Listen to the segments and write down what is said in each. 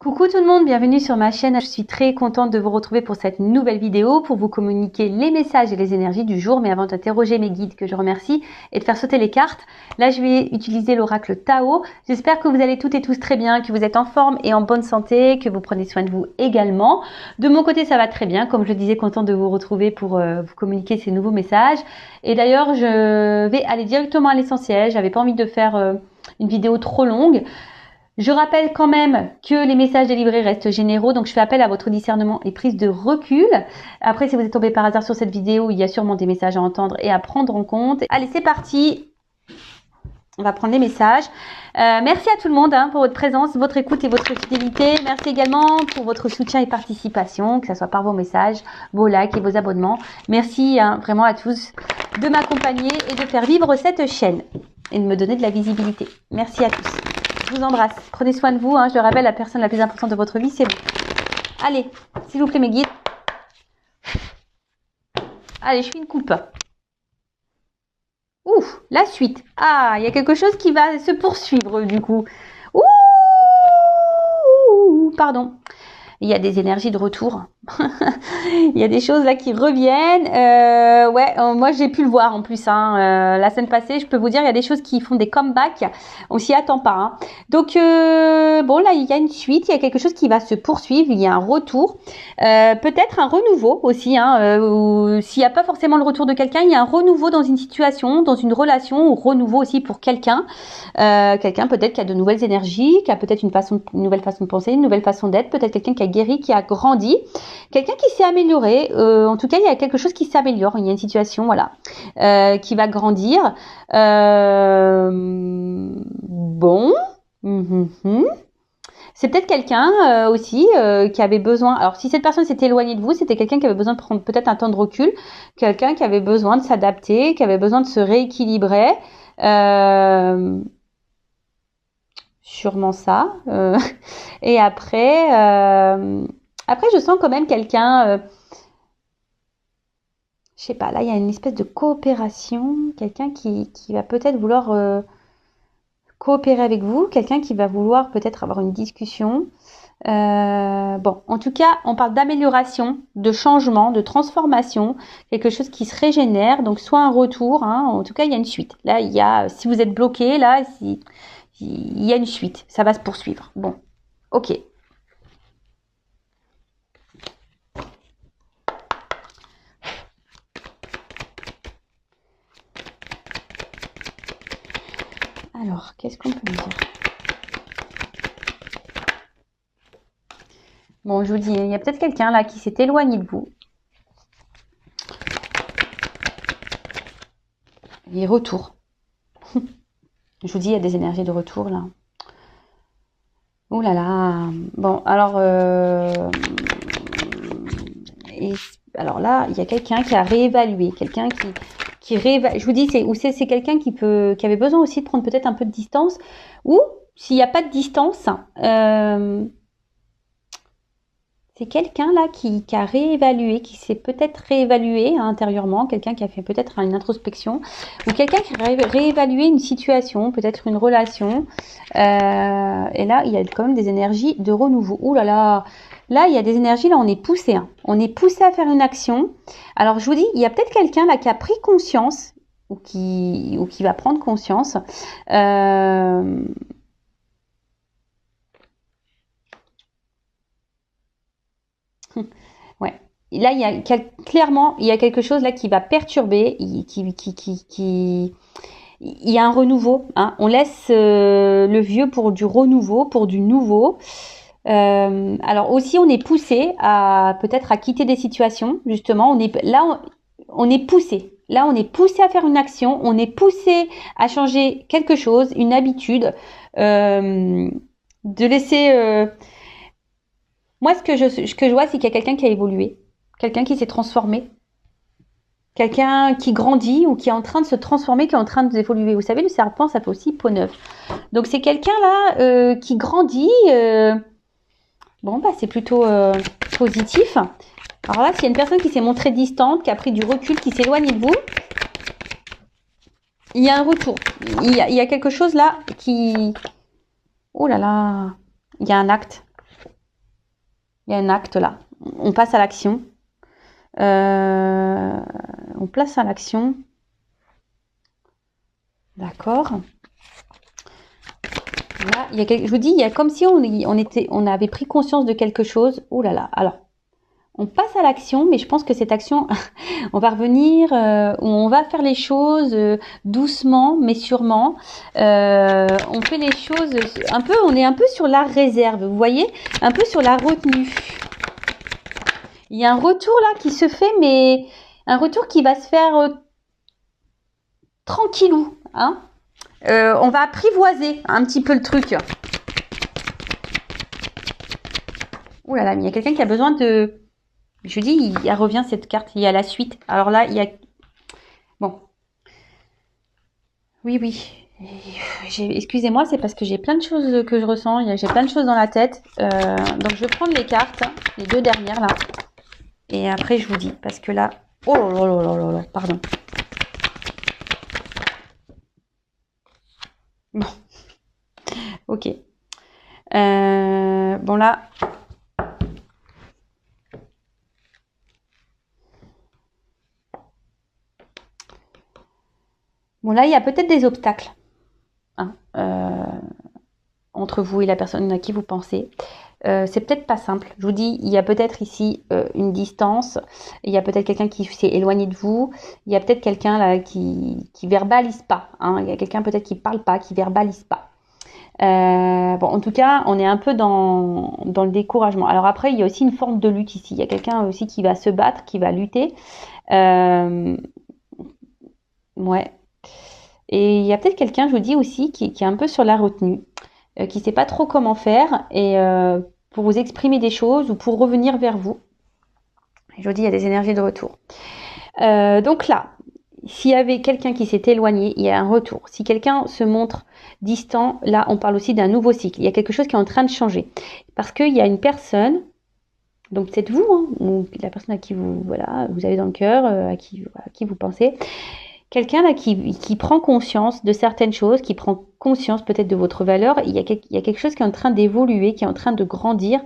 Coucou tout le monde, bienvenue sur ma chaîne. Je suis très contente de vous retrouver pour cette nouvelle vidéo pour vous communiquer les messages et les énergies du jour. Mais avant d'interroger mes guides que je remercie et de faire sauter les cartes, là je vais utiliser l'oracle Tao. J'espère que vous allez toutes et tous très bien, que vous êtes en forme et en bonne santé, que vous prenez soin de vous également. De mon côté ça va très bien, comme je le disais, contente de vous retrouver pour vous communiquer ces nouveaux messages. Et d'ailleurs je vais aller directement à l'essentiel, j'avais pas envie de faire une vidéo trop longue. Je rappelle quand même que les messages délivrés restent généraux, donc je fais appel à votre discernement et prise de recul. Après, si vous êtes tombé par hasard sur cette vidéo, il y a sûrement des messages à entendre et à prendre en compte. Allez, c'est parti. On va prendre les messages. Merci à tout le monde pour votre présence, votre écoute et votre fidélité. Merci également pour votre soutien et participation, que ce soit par vos messages, vos likes et vos abonnements. Merci vraiment à tous de m'accompagner et de faire vivre cette chaîne et de me donner de la visibilité. Merci à tous. Je vous embrasse. Prenez soin de vous. Je le rappelle, la personne la plus importante de votre vie, c'est vous. Allez, s'il vous plaît, mes guides. Allez, je fais une coupe. Ouf, la suite. Ah, il y a quelque chose qui va se poursuivre, du coup. Ouh, pardon. Il y a des énergies de retour. Il y a des choses là qui reviennent. Moi j'ai pu le voir en plus. La semaine passée, je peux vous dire, il y a des choses qui font des comebacks. On s'y attend pas. Donc bon, là il y a une suite, il y a quelque chose qui va se poursuivre. Il y a un retour, peut-être un renouveau aussi. Ou s'il n'y a pas forcément le retour de quelqu'un, il y a un renouveau dans une situation, dans une relation, ou renouveau aussi pour quelqu'un. Quelqu'un peut-être qui a de nouvelles énergies, qui a peut-être une nouvelle façon de penser, une nouvelle façon d'être. Peut-être quelqu'un qui a guéri, qui a grandi. Quelqu'un qui s'est amélioré, en tout cas il y a quelque chose qui s'améliore, il y a une situation qui va grandir. Bon, c'est peut-être quelqu'un aussi qui avait besoin, alors si cette personne s'était éloignée de vous, c'était quelqu'un qui avait besoin de prendre peut-être un temps de recul, quelqu'un qui avait besoin de s'adapter, qui avait besoin de se rééquilibrer. Sûrement ça. Et après, je sens quand même quelqu'un, je sais pas, là, il y a une espèce de coopération, quelqu'un qui va peut-être vouloir coopérer avec vous, quelqu'un qui va vouloir peut-être avoir une discussion. Bon, en tout cas, on parle d'amélioration, de changement, de transformation, quelque chose qui se régénère, donc soit un retour, en tout cas, il y a une suite. Là, il y a, si vous êtes bloqué, là, il y a une suite, ça va se poursuivre. Bon, ok. Alors, qu'est-ce qu'on peut me dire? Bon, je vous dis, il y a peut-être quelqu'un là qui s'est éloigné de vous. Et retour. Je vous dis, il y a des énergies de retour là. Ouh là là. Bon, alors... alors là, il y a quelqu'un qui a réévalué. Quelqu'un qui réévalue. Je vous dis, c'est quelqu'un qui avait besoin aussi de prendre peut-être un peu de distance. Ou, s'il n'y a pas de distance... c'est quelqu'un là qui a réévalué, qui s'est peut-être réévalué intérieurement, quelqu'un qui a fait peut-être une introspection, ou quelqu'un qui a réévalué une situation, peut-être une relation. Et là, il y a quand même des énergies de renouveau. Ouh là là, là, il y a des énergies, là, on est poussé. On est poussé à faire une action. Alors, je vous dis, il y a peut-être quelqu'un là qui a pris conscience, ou qui va prendre conscience. Ouais. Et là, clairement, il y a quelque chose là qui va perturber, il y a un renouveau. On laisse le vieux pour du renouveau, pour du nouveau. Alors aussi, on est poussé à peut-être à quitter des situations. Justement, on est poussé. Là, on est poussé à faire une action. On est poussé à changer quelque chose, une habitude, de laisser. Moi, ce que je vois, c'est qu'il y a quelqu'un qui a évolué, quelqu'un qui s'est transformé, quelqu'un qui grandit ou qui est en train de se transformer, qui est en train d'évoluer. Vous savez, le serpent, ça fait aussi peau neuve. Donc, c'est quelqu'un là qui grandit. Bon, c'est plutôt positif. Alors là, s'il y a une personne qui s'est montrée distante, qui a pris du recul, qui s'est éloignée de vous, il y a un retour. Il y a quelque chose là qui... Oh là là, il y a un acte. Il y a un acte là. On passe à l'action. On place à l'action. D'accord. Là, je vous dis, il y a comme si on avait pris conscience de quelque chose. Oh là là. Alors, on passe à l'action, mais je pense que cette action, on va revenir, on va faire les choses doucement, mais sûrement. On fait les choses un peu, on est un peu sur la réserve, vous voyez, un peu sur la retenue. Il y a un retour là qui se fait, mais un retour qui va se faire tranquillou, hein. On va apprivoiser un petit peu le truc. Ouh là là, mais il y a quelqu'un qui a besoin de... Je dis, il revient cette carte, il y a la suite. Alors là, il y a... Bon. Oui, oui. Excusez-moi, c'est parce que j'ai plein de choses que je ressens. J'ai plein de choses dans la tête. Donc, je vais prendre les cartes, les deux dernières là. Et après, je vous dis. Parce que là... Oh là là là là là, pardon. Bon. Ok. Bon là... Bon là, il y a peut-être des obstacles hein, entre vous et la personne à qui vous pensez. C'est peut-être pas simple. Je vous dis, il y a peut-être ici une distance. Il y a peut-être quelqu'un qui s'est éloigné de vous. Il y a peut-être quelqu'un là qui verbalise pas. Hein. Il y a quelqu'un peut-être qui parle pas, qui verbalise pas. Bon, en tout cas, on est un peu dans le découragement. Alors après, il y a aussi une forme de lutte ici. Il y a quelqu'un aussi qui va se battre, qui va lutter. Ouais. Et il y a peut-être quelqu'un, je vous dis aussi, qui est un peu sur la retenue, qui ne sait pas trop comment faire et pour vous exprimer des choses ou pour revenir vers vous. Et je vous dis, il y a des énergies de retour. Donc là, s'il y avait quelqu'un qui s'est éloigné, il y a un retour. Si quelqu'un se montre distant, là, on parle aussi d'un nouveau cycle. Il y a quelque chose qui est en train de changer. Parce qu'il y a une personne, donc c'est vous, hein, ou la personne à qui vous avez dans le cœur, à qui vous pensez. Quelqu'un là qui prend conscience de certaines choses, qui prend conscience peut-être de votre valeur, il y a quelque chose qui est en train d'évoluer, qui est en train de grandir.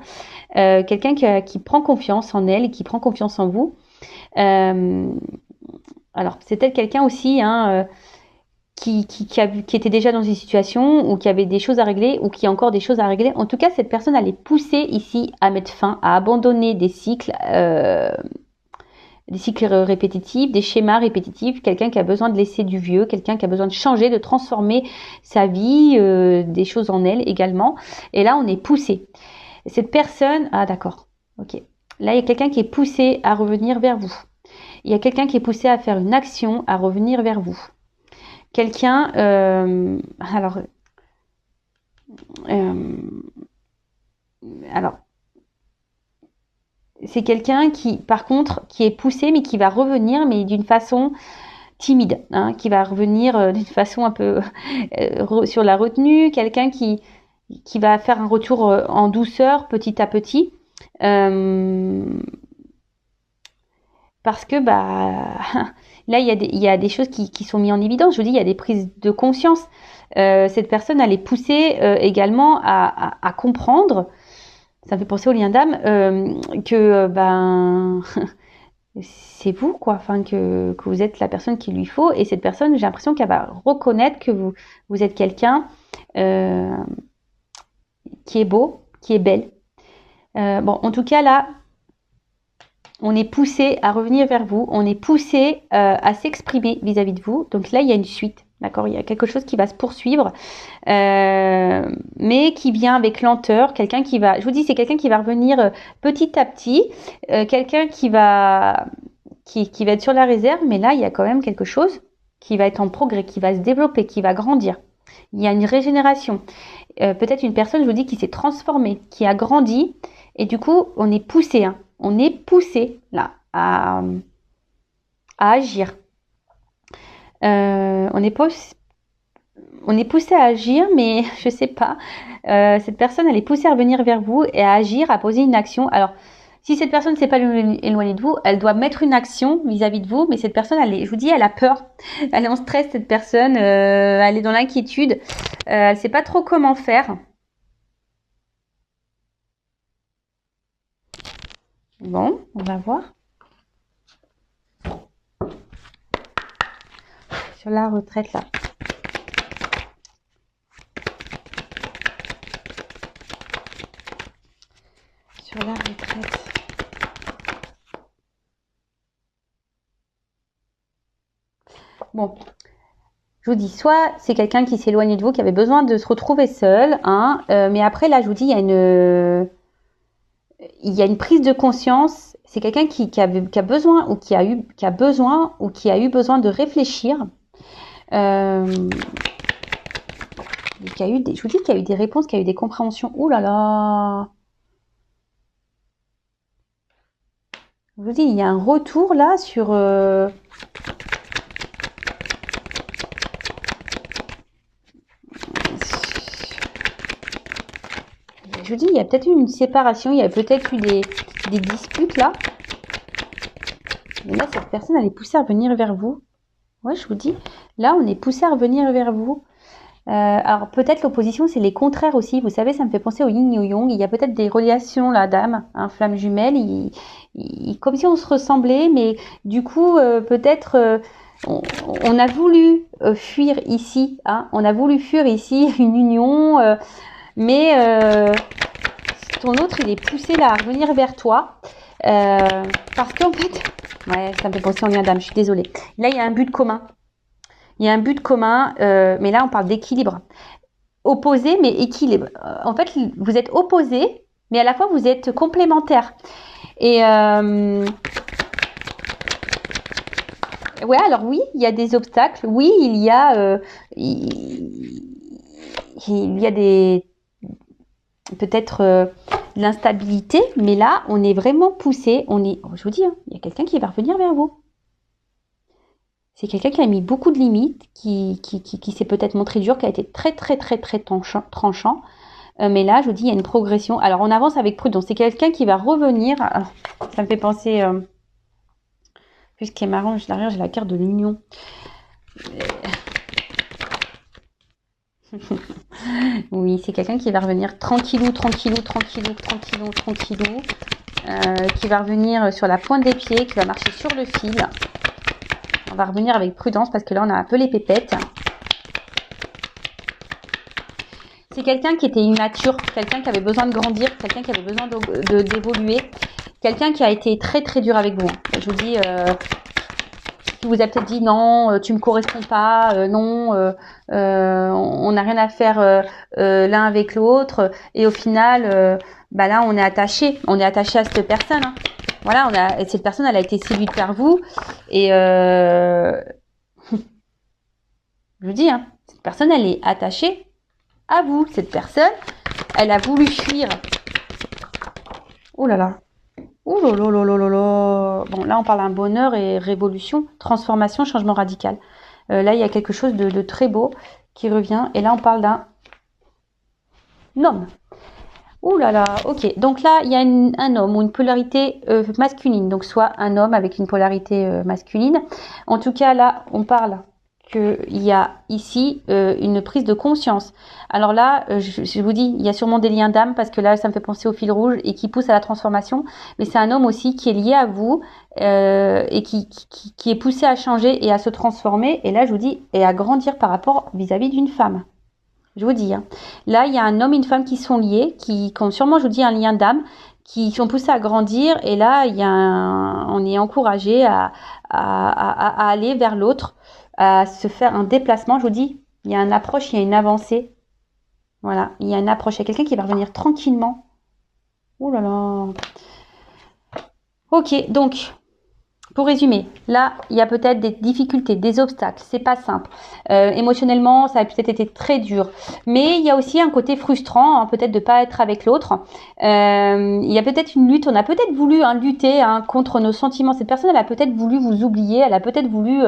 Quelqu'un qui prend confiance en elle, qui prend confiance en vous. Alors, c'est peut-être quelqu'un aussi hein, qui était déjà dans une situation ou qui avait des choses à régler ou qui a encore des choses à régler. En tout cas, cette personne, elle est poussée ici à mettre fin, à abandonner des cycles répétitifs, des schémas répétitifs, quelqu'un qui a besoin de laisser du vieux, quelqu'un qui a besoin de changer, de transformer sa vie, des choses en elle également. Et là, on est poussé. Cette personne, ah d'accord, ok. Là, il y a quelqu'un qui est poussé à revenir vers vous. Il y a quelqu'un qui est poussé à faire une action, à revenir vers vous. Quelqu'un, alors, c'est quelqu'un qui, par contre, qui est poussé, mais qui va revenir, mais d'une façon timide, hein, qui va revenir d'une façon un peu sur la retenue, quelqu'un qui va faire un retour en douceur, petit à petit, parce que là, il y a des choses qui sont mises en évidence. Je vous dis, il y a des prises de conscience. Cette personne, elle est poussée également à comprendre. Ça me fait penser au lien d'âme que c'est vous quoi, enfin que vous êtes la personne qu'il lui faut et cette personne, j'ai l'impression qu'elle va reconnaître que vous êtes quelqu'un qui est beau, qui est belle. Bon, en tout cas là, on est poussé à revenir vers vous, on est poussé à s'exprimer vis-à-vis de vous. Donc là, il y a une suite. D'accord, il y a quelque chose qui va se poursuivre, mais qui vient avec lenteur. Quelqu'un qui va, je vous dis, c'est quelqu'un qui va revenir petit à petit, quelqu'un qui va être sur la réserve, mais là, il y a quand même quelque chose qui va être en progrès, qui va se développer, qui va grandir. Il y a une régénération. Peut-être une personne, je vous dis, qui s'est transformée, qui a grandi, et du coup, on est poussé, hein. On est poussé là à agir. On est poussé à agir, mais je sais pas. Cette personne, elle est poussée à revenir vers vous et à agir, à poser une action. Alors, si cette personne ne s'est pas éloignée de vous, elle doit mettre une action vis-à-vis de vous, mais cette personne, je vous dis, elle a peur. Elle est en stress, cette personne. Elle est dans l'inquiétude. Elle ne sait pas trop comment faire. Bon, on va voir. Sur la retraite, là. Sur la retraite. Bon, je vous dis, soit c'est quelqu'un qui s'éloigne de vous, qui avait besoin de se retrouver seul, hein, mais après, là, je vous dis, il y a une prise de conscience. C'est quelqu'un qui a besoin ou qui a eu besoin de réfléchir. Je vous dis qu'il y a eu des réponses, qu'il y a eu des compréhensions. Ouh là là! Je vous dis, il y a un retour là sur... Je vous dis, il y a peut-être eu une séparation, il y a peut-être eu des disputes là. Mais là, cette personne, elle est poussée à revenir vers vous. Ouais, je vous dis, là, on est poussé à revenir vers vous. Alors, peut-être l'opposition, c'est les contraires aussi. Vous savez, ça me fait penser au yin et au yang. Il y a peut-être des relations, là, d'âme, hein, flamme jumelle. Comme si on se ressemblait, mais du coup, peut-être... on a voulu fuir ici, hein, on a voulu fuir ici une union, mais ton autre, il est poussé là à revenir vers toi, parce qu'en fait, ouais, ça me fait penser au lien d'âme, je suis désolée. Là, il y a un but commun. Il y a un but commun, mais là, on parle d'équilibre. Opposé, mais équilibre. En fait, vous êtes opposés, mais à la fois, vous êtes complémentaires. Et ouais, alors oui, il y a des obstacles. Oui, il y a des peut-être de l'instabilité, mais là, on est vraiment poussé. Je vous dis, hein, il y a quelqu'un qui va revenir vers vous. C'est quelqu'un qui a mis beaucoup de limites, qui s'est peut-être montré dur, qui a été très tranchant. Mais là, je vous dis, il y a une progression. Alors, on avance avec prudence. C'est quelqu'un qui va revenir. Alors, ça me fait penser... Puis ce qui est marrant, derrière, j'ai la carte de l'union. Oui, c'est quelqu'un qui va revenir tranquillou, qui va revenir sur la pointe des pieds, qui va marcher sur le fil. On va revenir avec prudence parce que là, on a un peu les pépettes. C'est quelqu'un qui était immature, quelqu'un qui avait besoin de grandir, quelqu'un qui avait besoin d'évoluer, quelqu'un qui a été très dur avec vous. Je vous dis, qui vous a peut-être dit non, tu me corresponds pas, non, on n'a rien à faire l'un avec l'autre, et au final, là, on est attaché à cette personne. Hein. Voilà, cette personne, elle a été séduite par vous, et je vous dis, hein, cette personne, elle est attachée à vous. Cette personne, elle a voulu fuir. Oh là là. Oh là là là là là là. Bon, là, on parle d'un bonheur et révolution, transformation, changement radical. Là, il y a quelque chose de très beau qui revient. Et là, on parle d'un homme. Ouh là là, ok. Donc là, il y a un homme ou une polarité masculine. Donc, soit un homme avec une polarité masculine. En tout cas, là, on parle qu'il y a ici une prise de conscience. Alors là, je vous dis, il y a sûrement des liens d'âme parce que là, ça me fait penser au fil rouge et qui pousse à la transformation. Mais c'est un homme aussi qui est lié à vous et qui est poussé à changer et à se transformer. Et là, je vous dis, et à grandir par rapport vis-à-vis d'une femme. Je vous dis, hein. Là, il y a un homme et une femme qui sont liés, qui ont sûrement, je vous dis, un lien d'âme, qui sont poussés à grandir. Et là, on est encouragé à aller vers l'autre, à se faire un déplacement. Je vous dis, il y a une approche, il y a une avancée. Voilà, il y a une approche. Il y a quelqu'un qui va revenir tranquillement. Oh là là. Ok, donc, pour résumer, là, il y a peut-être des difficultés, des obstacles, c'est pas simple. Émotionnellement, ça a peut-être été très dur. Mais il y a aussi un côté frustrant, hein, peut-être de pas être avec l'autre. Il y a peut-être une lutte, on a peut-être voulu lutter contre nos sentiments. Cette personne, elle a peut-être voulu vous oublier, elle a peut-être voulu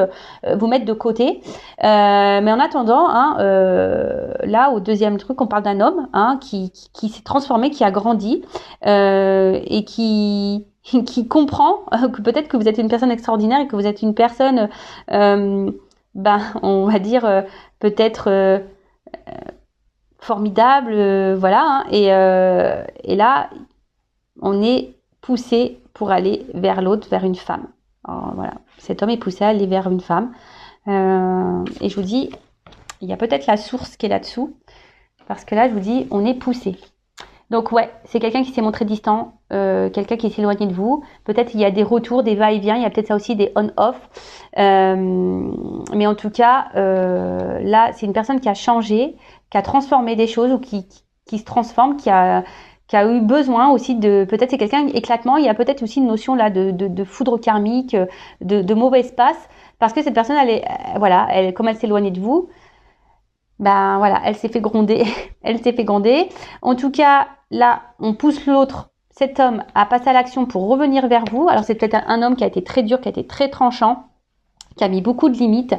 vous mettre de côté. Mais en attendant, là, au deuxième truc, on parle d'un homme qui s'est transformé, qui a grandi et qui comprend que peut-être que vous êtes une personne extraordinaire et que vous êtes une personne, on va dire, peut-être formidable, voilà. Et là, on est poussé pour aller vers l'autre, vers une femme. Alors, voilà, cet homme est poussé à aller vers une femme. Et je vous dis, il y a peut-être la source qui est là-dessous. Parce que là, je vous dis, on est poussé. Donc ouais, c'est quelqu'un qui s'est montré distant, quelqu'un qui s'est éloigné de vous. Peut-être il y a des retours, des va-et-vient, il y a peut-être ça aussi des on-off. Mais en tout cas, là, c'est une personne qui a changé, qui a transformé des choses ou qui se transforme, qui a eu besoin aussi de... Peut-être c'est quelqu'un éclatement, il y a peut-être aussi une notion là de foudre karmique, de mauvais passe. Parce que cette personne, comme elle s'est éloignée de vous, ben voilà, elle s'est fait gronder. Elle s'est fait gronder. En tout cas, là, on pousse l'autre, cet homme, à passer à l'action pour revenir vers vous. Alors, c'est peut-être un homme qui a été très dur, qui a été très tranchant, qui a mis beaucoup de limites.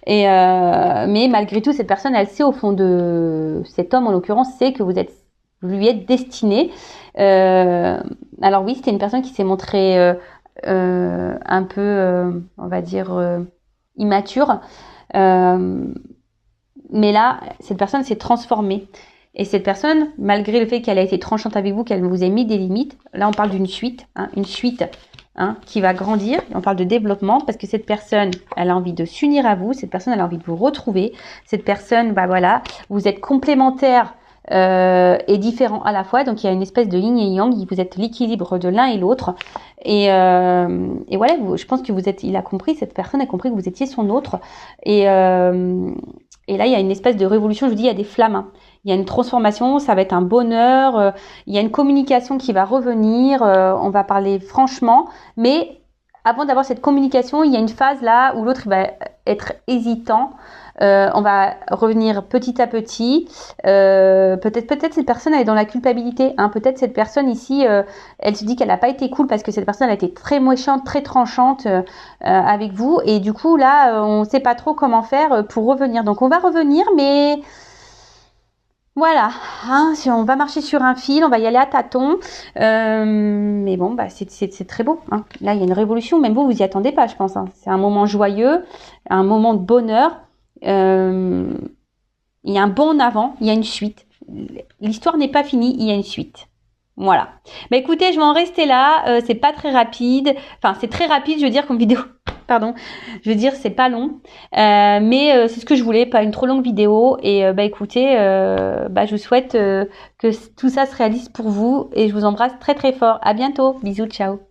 Mais malgré tout, cette personne, elle sait au fond de... Cet homme, en l'occurrence, sait que vous lui êtes destiné. Alors oui, c'était une personne qui s'est montrée un peu, on va dire, immature. Mais là, cette personne s'est transformée. Et cette personne, malgré le fait qu'elle a été tranchante avec vous, qu'elle vous ait mis des limites, là on parle d'une suite, une suite qui va grandir. On parle de développement parce que cette personne, elle a envie de s'unir à vous. Cette personne, elle a envie de vous retrouver. Cette personne, vous êtes complémentaires et différents à la fois. Donc il y a une espèce de yin et yang. Vous êtes l'équilibre de l'un et l'autre. Et voilà, je pense que cette personne a compris que vous étiez son autre. Et là, il y a une espèce de révolution. Je vous dis, il y a des flammes. Il y a une transformation, ça va être un bonheur. Il y a une communication qui va revenir. On va parler franchement. Mais avant d'avoir cette communication, il y a une phase là où l'autre va être hésitant. On va revenir petit à petit. Peut-être cette personne elle est dans la culpabilité. Peut-être cette personne ici, elle se dit qu'elle n'a pas été cool parce que cette personne elle a été très méchante, très tranchante avec vous. Et du coup là, on ne sait pas trop comment faire pour revenir. Donc on va revenir, mais voilà, si on va marcher sur un fil, on va y aller à tâtons. Mais bon, c'est très beau. Là, il y a une révolution. Même vous y attendez pas, je pense. C'est un moment joyeux, un moment de bonheur. Il y a un bond en avant, il y a une suite. L'histoire n'est pas finie, il y a une suite. Voilà. Écoutez, je vais en rester là. C'est pas très rapide. Enfin, c'est très rapide, je veux dire, comme vidéo. Pardon. Je veux dire, c'est pas long. Mais c'est ce que je voulais, pas une trop longue vidéo. Et écoutez, je vous souhaite que tout ça se réalise pour vous. Et je vous embrasse très très fort. À bientôt. Bisous, ciao.